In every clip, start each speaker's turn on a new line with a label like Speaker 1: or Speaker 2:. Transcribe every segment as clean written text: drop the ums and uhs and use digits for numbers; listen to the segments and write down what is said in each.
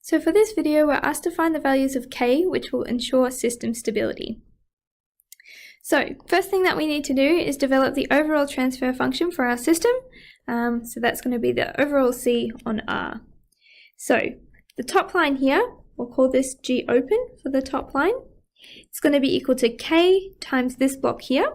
Speaker 1: So for this video, we're asked to find the values of k, which will ensure system stability. So first thing that we need to do is develop the overall transfer function for our system. So that's going to be the overall C on R. So the top line here, we'll call this G open for the top line. It's going to be equal to k times this block here.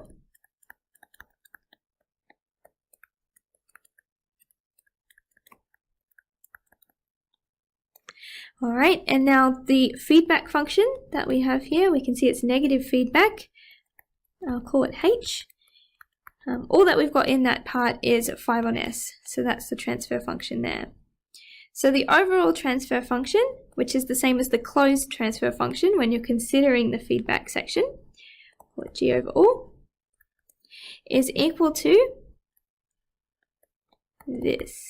Speaker 1: Alright, and now the feedback function that we have here, we can see it's negative feedback. I'll call it H. All that we've got in that part is 5 on S, so that's the transfer function there. So the overall transfer function, which is the same as the closed transfer function when you're considering the feedback section, call it G over all, is equal to this.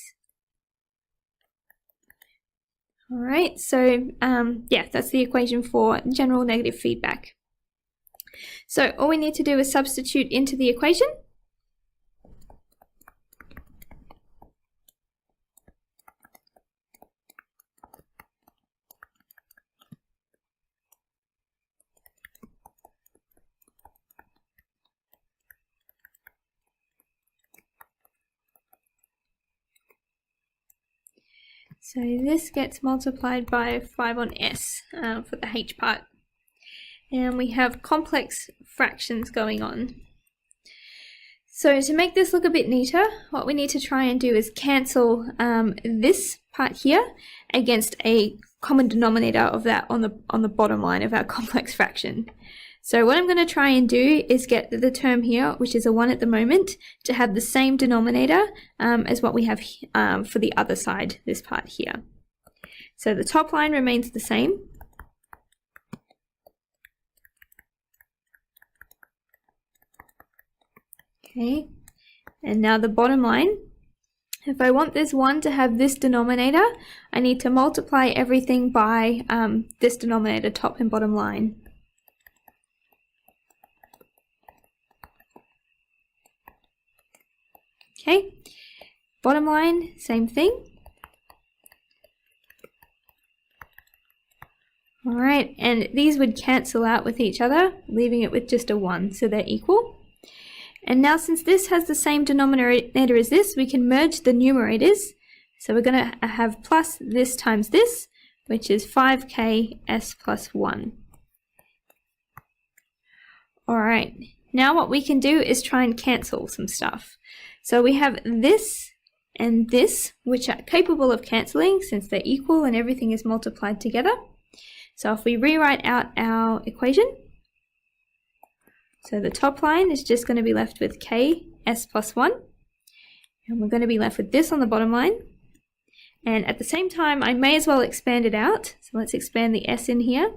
Speaker 1: Alright, so yeah, that's the equation for general negative feedback. So all we need to do is substitute into the equation. So this gets multiplied by 5 on S for the H part. And we have complex fractions going on. So to make this look a bit neater, what we need to try and do is cancel this part here against a common denominator of that on the bottom line of our complex fraction. So what I'm going to try and do is get the term here, which is a 1 at the moment, to have the same denominator as what we have for the other side, this part here. So the top line remains the same. Okay, and now the bottom line. If I want this 1 to have this denominator, I need to multiply everything by this denominator, top and bottom line. Okay, bottom line, same thing. Alright, and these would cancel out with each other, leaving it with just a 1, so they're equal. And now since this has the same denominator as this, we can merge the numerators. So we're going to have plus this times this, which is 5k s plus 1. Alright, now what we can do is try and cancel some stuff. So we have this and this, which are capable of cancelling since they're equal and everything is multiplied together. So if we rewrite out our equation, so the top line is just going to be left with k s plus 1, and we're going to be left with this on the bottom line. And at the same time, I may as well expand it out. So let's expand the s in here.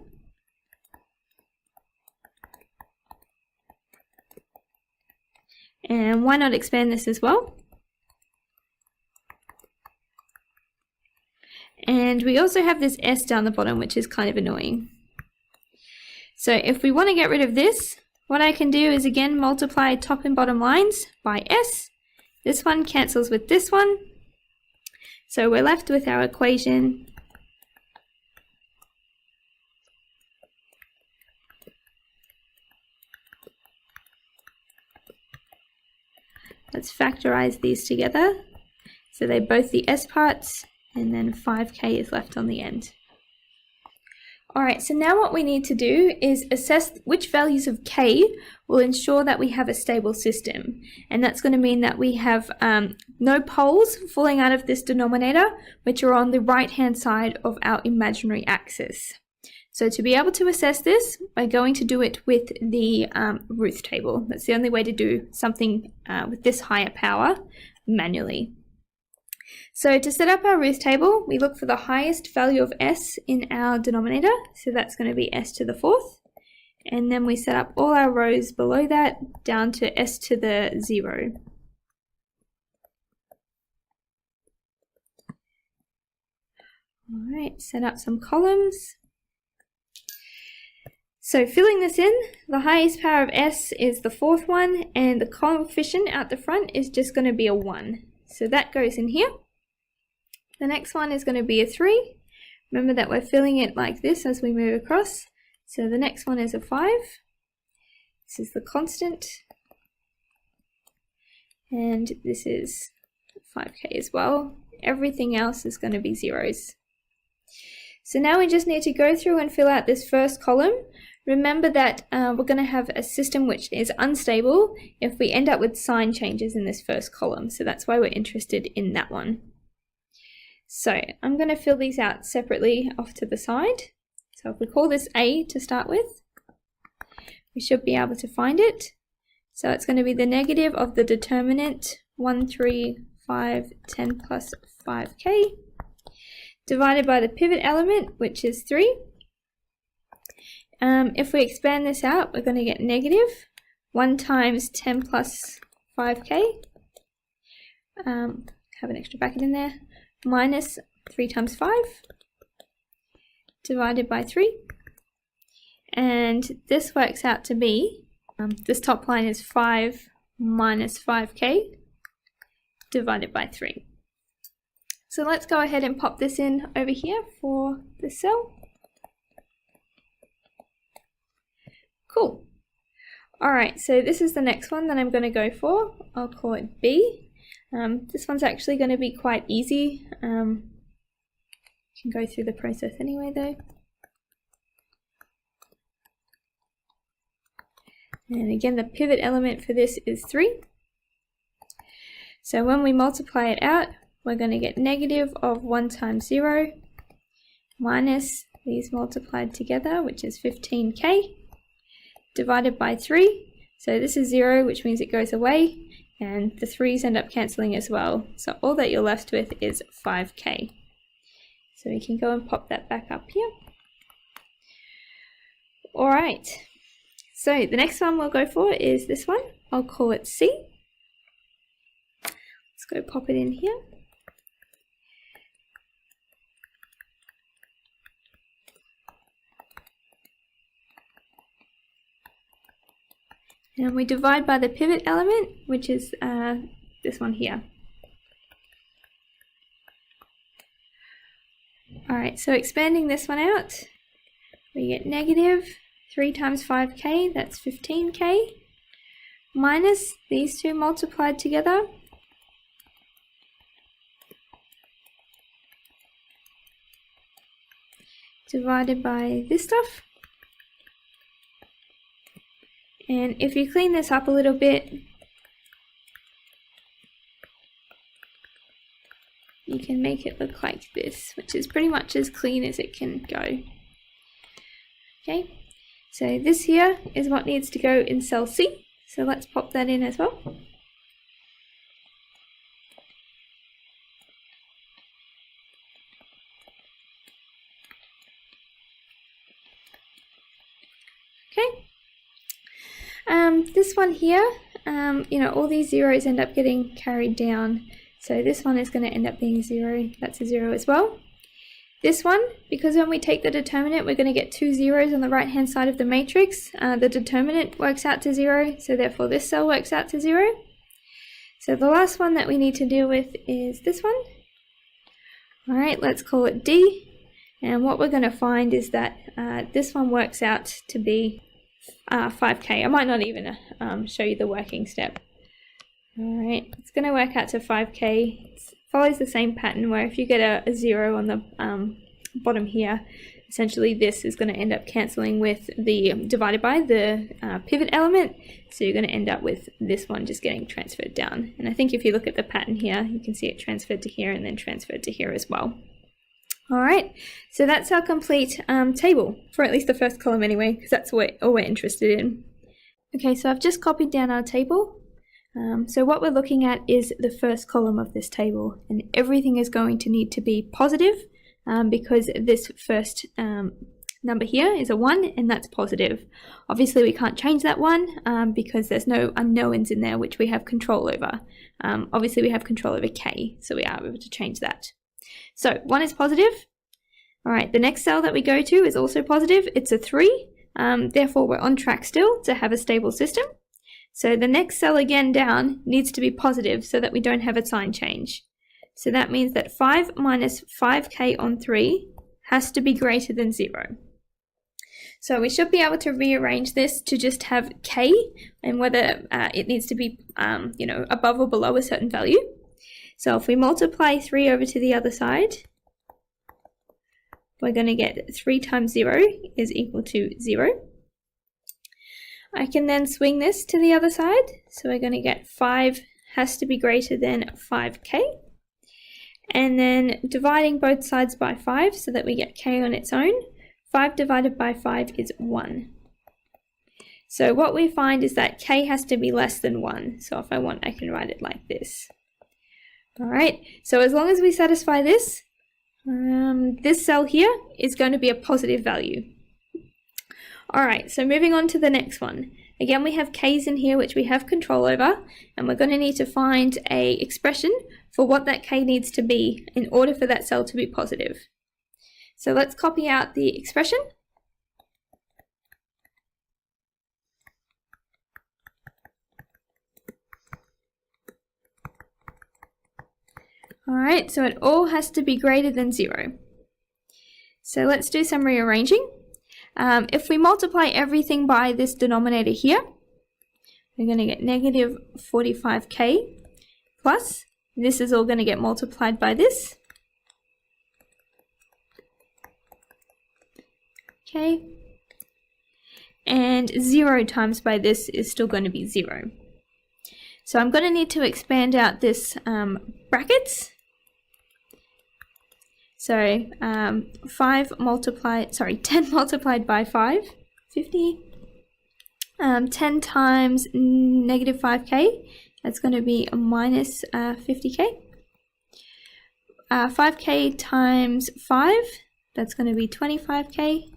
Speaker 1: And why not expand this as well? And we also have this s down the bottom, which is kind of annoying. So if we want to get rid of this, what I can do is again multiply top and bottom lines by s. This one cancels with this one. So we're left with our equation let's factorize these together. So they're both the s parts, and then 5k is left on the end. Alright, so now what we need to do is assess which values of k will ensure that we have a stable system. And that's going to mean that we have no poles falling out of this denominator, which are on the right-hand side of our imaginary axis. So to be able to assess this, we're going to do it with the Routh table. That's the only way to do something with this higher power manually. So to set up our Routh table, we look for the highest value of s in our denominator. So that's going to be s to the 4th. And then we set up all our rows below that down to s to the 0. Alright, set up some columns. So filling this in, the highest power of s is the 4th one, and the coefficient out the front is just going to be a 1. So that goes in here. The next one is going to be a 3, Remember that we're filling it like this as we move across. So the next one is a 5. This is the constant. And this is 5k as well. Everything else is going to be zeros. So now we just need to go through and fill out this first column. Remember that we're going to have a system which is unstable if we end up with sign changes in this first column. So that's why we're interested in that one. So I'm going to fill these out separately off to the side. So if we call this A to start with, we should be able to find it. So it's going to be the negative of the determinant 1, 3, 5, 10 plus 5k divided by the pivot element, which is 3. If we expand this out, we're going to get negative 1 times 10 plus 5k, have an extra bracket in there, minus 3 times 5, divided by 3. And this works out to be, this top line is 5 minus 5k, divided by 3. So let's go ahead and pop this in over here for the cell. Cool. Alright, so this is the next one that I'm going to go for. I'll call it B. This one's actually going to be quite easy. You can go through the process anyway though. And again, the pivot element for this is 3. So when we multiply it out, we're going to get negative of 1 times 0 minus these multiplied together, which is 15k, divided by 3. So this is 0, which means it goes away, and the 3's end up cancelling as well. So all that you're left with is 5k. So we can go and pop that back up here. Alright, so the next one we'll go for is this one. I'll call it C. Let's go pop it in here. And we divide by the pivot element, which is this one here. Alright, so expanding this one out, we get negative 3 times 5k, that's 15k, minus these two multiplied together, divided by this stuff. And if you clean this up a little bit, you can make it look like this, which is pretty much as clean as it can go. Okay, so this here is what needs to go in cell C, so let's pop that in as well. Okay. This one here, all these zeros end up getting carried down. So this one is going to end up being 0. That's a 0 as well. This one, because when we take the determinant, we're going to get 2 zeros on the right hand side of the matrix. The determinant works out to 0, so therefore this cell works out to 0. So the last one that we need to deal with is this one. Alright, let's call it D. And what we're going to find is that this one works out to be 5k. I might not even show you the working step. Alright, it's going to work out to 5k. It follows the same pattern where if you get a 0 on the bottom here, essentially this is going to end up cancelling with the divided by the pivot element, so you're going to end up with this one just getting transferred down. And I think if you look at the pattern here, you can see it transferred to here and then transferred to here as well. Alright, so that's our complete table, for at least the first column anyway, because that's all we're interested in. Okay, so I've just copied down our table. So what we're looking at is the first column of this table, and everything is going to need to be positive because this first number here is a 1, and that's positive. Obviously we can't change that 1 because there's no unknowns in there which we have control over. Obviously we have control over k, so we are able to change that. So 1 is positive. Alright, the next cell that we go to is also positive. It's a 3. Therefore we're on track still to have a stable system. So the next cell again down needs to be positive so that we don't have a sign change. So that means that 5 minus 5k on 3 has to be greater than 0. So we should be able to rearrange this to just have k, and whether it needs to be above or below a certain value. So if we multiply 3 over to the other side, we're going to get 3 times 0 is equal to 0. I can then swing this to the other side, so we're going to get 5 has to be greater than 5k. And then dividing both sides by 5 so that we get k on its own. 5 divided by 5 is 1. So what we find is that k has to be less than 1. So if I want, I can write it like this. Alright, so as long as we satisfy this, this cell here is going to be a positive value. Alright, so moving on to the next one. Again, we have k's in here which we have control over, and we're going to need to find an expression for what that k needs to be in order for that cell to be positive. So let's copy out the expression. Alright, so it all has to be greater than 0. So let's do some rearranging. If we multiply everything by this denominator here, we're going to get negative 45k plus, this is all going to get multiplied by this. Okay, and 0 times by this is still going to be 0. So I'm going to need to expand out this brackets. So 10 multiplied by 5, 50. 10 times negative 5k, that's going to be a minus 50k. 5k times 5, that's going to be 25k.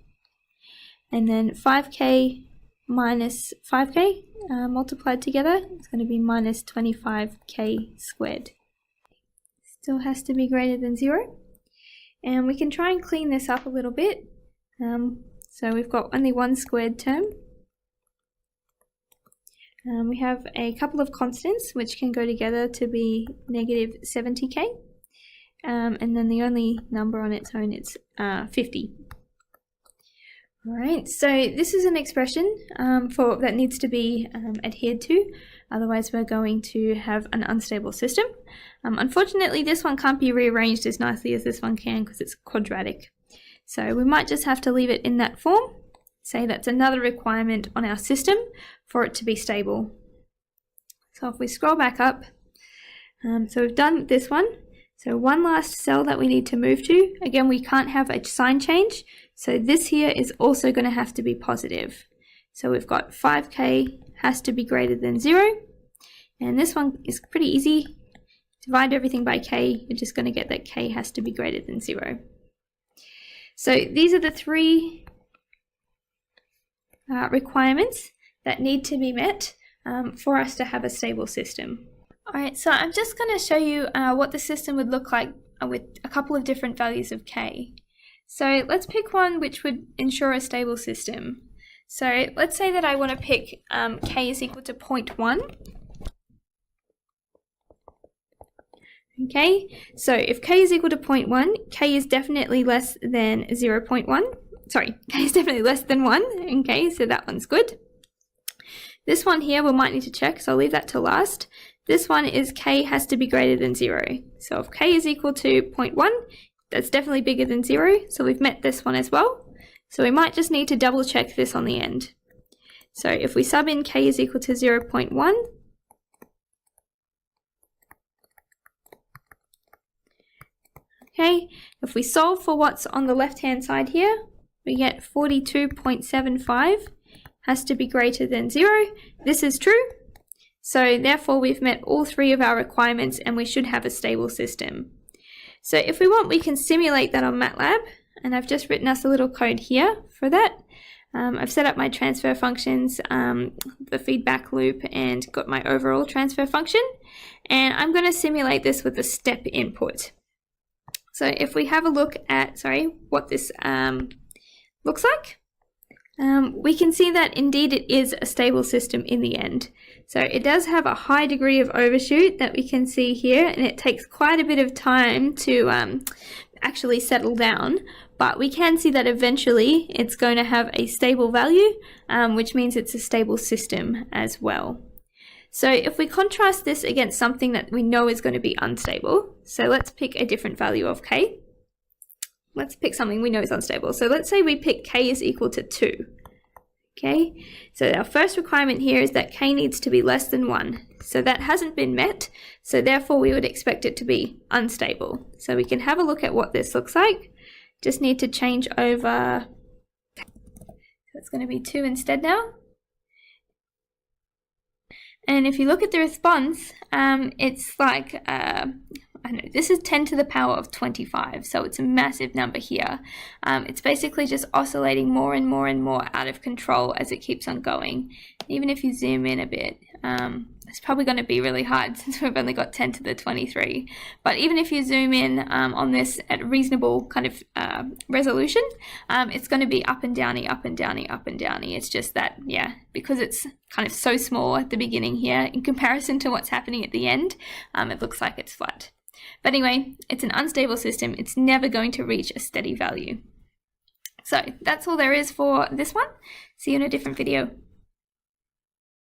Speaker 1: And then 5k minus 5k multiplied together, it's going to be minus 25k squared. Still has to be greater than 0. And we can try and clean this up a little bit. So we've got only one squared term. We have a couple of constants which can go together to be negative 70k. And then the only number on its own is 50. Alright, so this is an expression that needs to be adhered to, otherwise we're going to have an unstable system. Unfortunately, this one can't be rearranged as nicely as this one can because it's quadratic. So we might just have to leave it in that form, say that's another requirement on our system for it to be stable. So if we scroll back up, so we've done this one. So one last cell that we need to move to. Again, we can't have a sign change. So this here is also going to have to be positive. So we've got 5k has to be greater than 0. And this one is pretty easy. Divide everything by k, you're just going to get that k has to be greater than 0. So these are the 3 requirements that need to be met for us to have a stable system. Alright, so I'm just going to show you what the system would look like with a couple of different values of k. So let's pick one which would ensure a stable system. So let's say that I want to pick k is equal to 0.1. Okay, so if k is equal to 0.1, k is definitely less than 0.1. Sorry, k is definitely less than 1. Okay, so that one's good. This one here we might need to check, so I'll leave that to last. This one is k has to be greater than 0. So if k is equal to 0.1, that's definitely bigger than 0, so we've met this one as well. So we might just need to double check this on the end. So if we sub in k is equal to 0.1, okay, if we solve for what's on the left hand side here, we get 42.75 has to be greater than 0. This is true. So therefore we've met all 3 of our requirements and we should have a stable system. So if we want, we can simulate that on MATLAB, and I've just written us a little code here for that. I've set up my transfer functions, the feedback loop, and got my overall transfer function. And I'm going to simulate this with a step input. So if we have a look at, what this looks like, we can see that indeed it is a stable system in the end. So it does have a high degree of overshoot that we can see here, and it takes quite a bit of time to actually settle down. but we can see that eventually it's going to have a stable value, which means it's a stable system as well. So if we contrast this against something that we know is going to be unstable, so let's pick a different value of k. Let's pick something we know is unstable. So let's say we pick k is equal to 2. Okay, so our first requirement here is that k needs to be less than 1. So that hasn't been met, so therefore we would expect it to be unstable. So we can have a look at what this looks like. Just need to change over, so it's going to be 2 instead now. And if you look at the response, it's like, I don't know, this is 10 to the power of 25, so it's a massive number here. It's basically just oscillating more and more and more out of control as it keeps on going. Even if you zoom in a bit, it's probably going to be really hard since we've only got 10 to the 23. But even if you zoom in on this at a reasonable kind of resolution, it's going to be up and downy, up and downy, up and downy. It's just that, yeah, because it's kind of so small at the beginning here in comparison to what's happening at the end, it looks like it's flat. But anyway, it's an unstable system. It's never going to reach a steady value. So that's all there is for this one. See you in a different video.